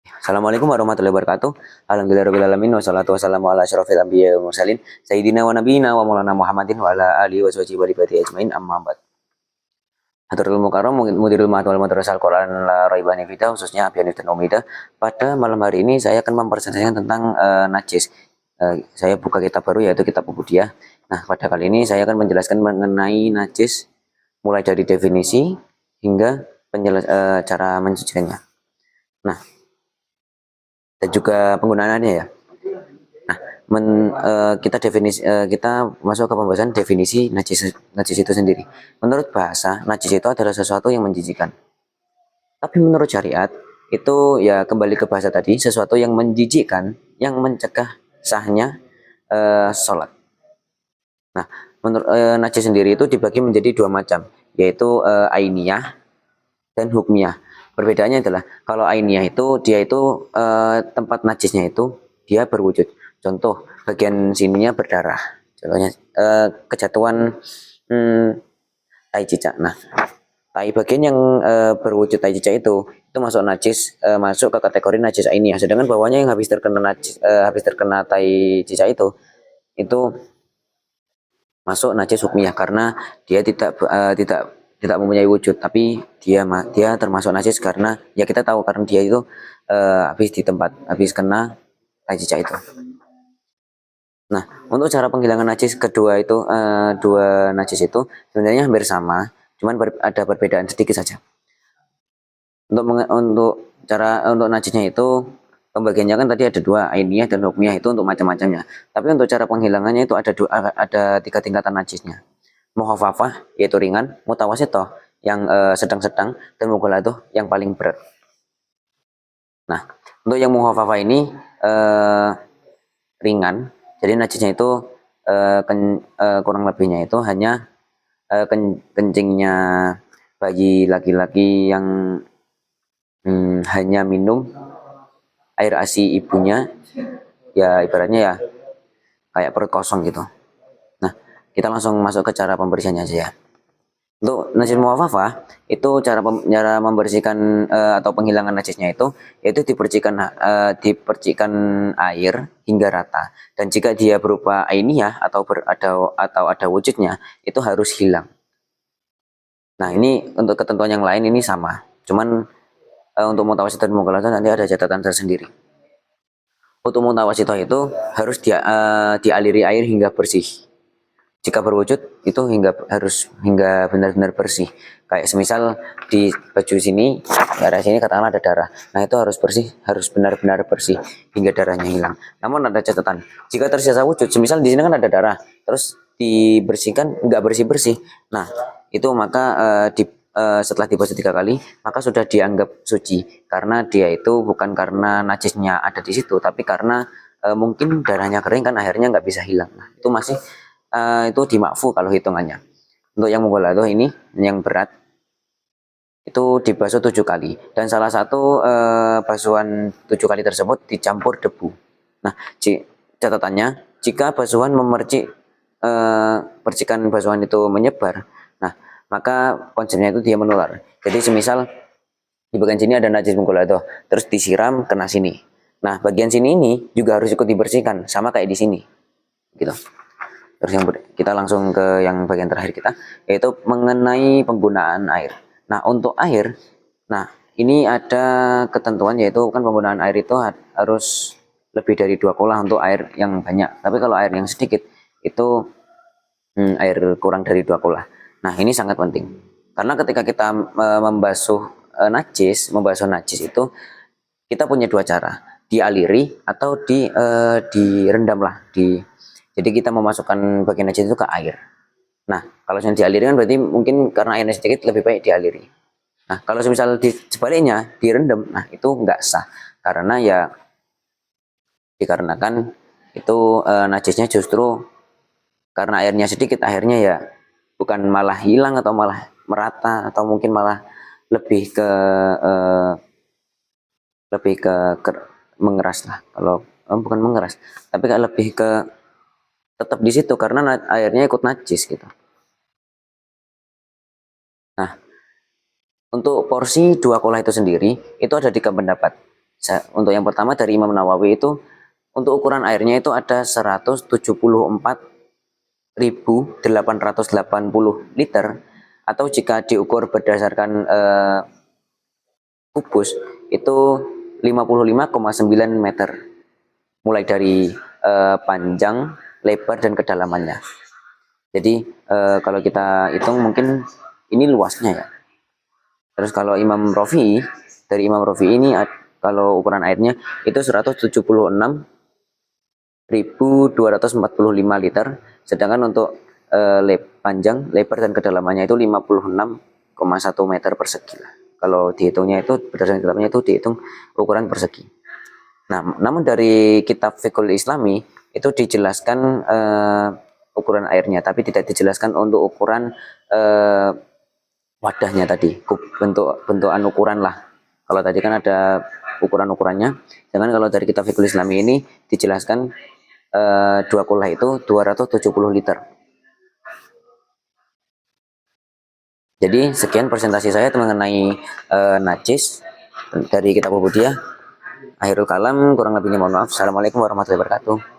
Assalamualaikum warahmatullahi wabarakatuh. Alhamdulillahirabbil alamin wassalatu wassalamu ala asyrofil anbiya'i wal mursalin sayyidina wa nabiyina wa maulana Muhammadin wa ala alihi wa sahbihi wa ibadihi ajmain amma ba'd. Hadratul Mukarram Mudirul Ma'had wal Madrasah Al-Qur'an la raibani fidah, khususnya Abiyani dan Umida. Pada malam hari ini saya akan mempresentasikan tentang najis. Saya buka kitab baru yaitu kitab Ubudiyah. Nah, pada kali ini saya akan menjelaskan mengenai najis mulai dari definisi hingga cara mensucikannya. Nah, dan juga penggunaannya ya. Nah, kita masuk ke pembahasan definisi najis itu sendiri. Menurut bahasa, najis itu adalah sesuatu yang menjijikkan. Tapi menurut syariat, itu ya kembali ke bahasa tadi, sesuatu yang menjijikkan, yang mencegah sahnya sholat. Nah, menurut najis sendiri itu dibagi menjadi dua macam, yaitu ainiyah dan hukmiyah. Perbedaannya adalah kalau ainiyah itu dia itu tempat najisnya itu dia berwujud. Contoh bagian sininya berdarah. Contohnya kejatuhan tai cicak. Nah, tai bagian yang berwujud tai cicak itu masuk najis, masuk ke kategori najis ainiyah. Sedangkan bawahnya yang habis terkena tai cicak itu masuk najis hukmiyah karena dia tidak mempunyai wujud, tapi dia termasuk najis karena ya kita tahu karena dia itu habis kena tai cicak itu. Nah, untuk cara penghilangan najis dua najis itu sebenarnya hampir sama, cuman ada perbedaan sedikit saja. Untuk najisnya itu pembagiannya kan tadi ada dua, ainiyah dan hukmiyah, itu untuk macam-macamnya. Tapi untuk cara penghilangannya itu ada tiga tingkatan najisnya. Mukhafafah yaitu ringan, mutawasithah yang sedang-sedang, dan mughalathah yang paling berat. Nah, untuk yang mukhafafah ini ringan, jadi najisnya itu kurang lebihnya itu hanya kencingnya bayi laki-laki yang hanya minum air ASI ibunya, ya ibaratnya ya kayak perut kosong gitu. Nah, kita langsung masuk ke cara pembersihannya aja ya. Untuk najis mukhafafah itu cara membersihkan atau penghilangan najisnya itu yaitu dipercikan air hingga rata, dan jika dia berupa ainiyah atau ada wujudnya itu harus hilang. Nah, ini untuk ketentuan yang lain ini sama, cuman untuk mutawasithah dan mughalathah nanti ada catatan tersendiri. Untuk mutawasithah itu harus dialiri air hingga bersih. Jika berwujud itu hingga benar-benar bersih. Kayak semisal di baju sini, daerah sini katakanlah ada darah. Nah, itu harus bersih, harus benar-benar bersih hingga darahnya hilang. Namun ada catatan, jika tersisa wujud, semisal di sini kan ada darah, terus dibersihkan nggak bersih-bersih. Nah, itu maka setelah dibasuh 3 kali, maka sudah dianggap suci karena dia itu bukan karena najisnya ada di situ, tapi karena mungkin darahnya kering kan akhirnya nggak bisa hilang. Nah, itu masih itu dimakfu kalau hitungannya. Untuk yang mughalathah ini yang berat itu dibasuh 7 kali, dan salah satu basuhan 7 kali tersebut dicampur debu. Nah, catatannya jika basuhan percikan basuhan itu menyebar, nah maka konsepnya itu dia menular. Jadi semisal di bagian sini ada najis mughalathah, terus disiram kena sini. Nah, bagian sini ini juga harus ikut dibersihkan sama kayak di sini, gitu. Terus kita langsung ke yang bagian terakhir kita, yaitu mengenai penggunaan air. Nah, untuk air, nah ini ada ketentuan, yaitu kan penggunaan air itu harus lebih dari 2 kolah untuk air yang banyak. Tapi kalau air yang sedikit itu air kurang dari 2 kolah. Nah, ini sangat penting karena ketika kita membasuh najis itu kita punya dua cara, dialiri atau direndam lah. Jadi kita memasukkan bagian najis itu ke air. Nah, kalau yang dialiri kan berarti mungkin karena airnya sedikit lebih baik dialiri. Nah, kalau misal sebaliknya direndam, nah itu nggak sah karena ya dikarenakan itu najisnya justru karena airnya sedikit, akhirnya ya bukan malah hilang atau malah merata atau mungkin malah lebih ke eh, mengeras lah. Kalau bukan mengeras, tapi lebih ke tetap di situ karena airnya ikut najis gitu. Nah, untuk porsi 2 kolah itu sendiri itu ada 3 pendapat. Untuk yang pertama dari Imam Nawawi itu untuk ukuran airnya itu ada 174.880 liter, atau jika diukur berdasarkan kubus itu 55,9 meter, mulai dari panjang, lebar, dan kedalamannya. Jadi kalau kita hitung mungkin ini luasnya ya. Terus kalau dari Imam Rafi'i ini kalau ukuran airnya itu 176.245 liter, sedangkan untuk panjang, lebar, dan kedalamannya itu 56,1 meter persegi. Kalau dihitungnya itu berdasarkan kitabnya itu dihitung ukuran persegi. Nah, namun dari kitab Fiqhul Islami itu dijelaskan ukuran airnya, tapi tidak dijelaskan untuk ukuran wadahnya tadi, bentukan ukuran lah. Kalau tadi kan ada ukuran-ukurannya, sedangkan kalau dari kitab Fiqhul Islami ini dijelaskan 2 kullah itu 270 liter. Jadi sekian presentasi saya mengenai najis dari kitab Ubudiyah. Akhirul kalam, kurang lebihnya mohon maaf. Assalamualaikum warahmatullahi wabarakatuh.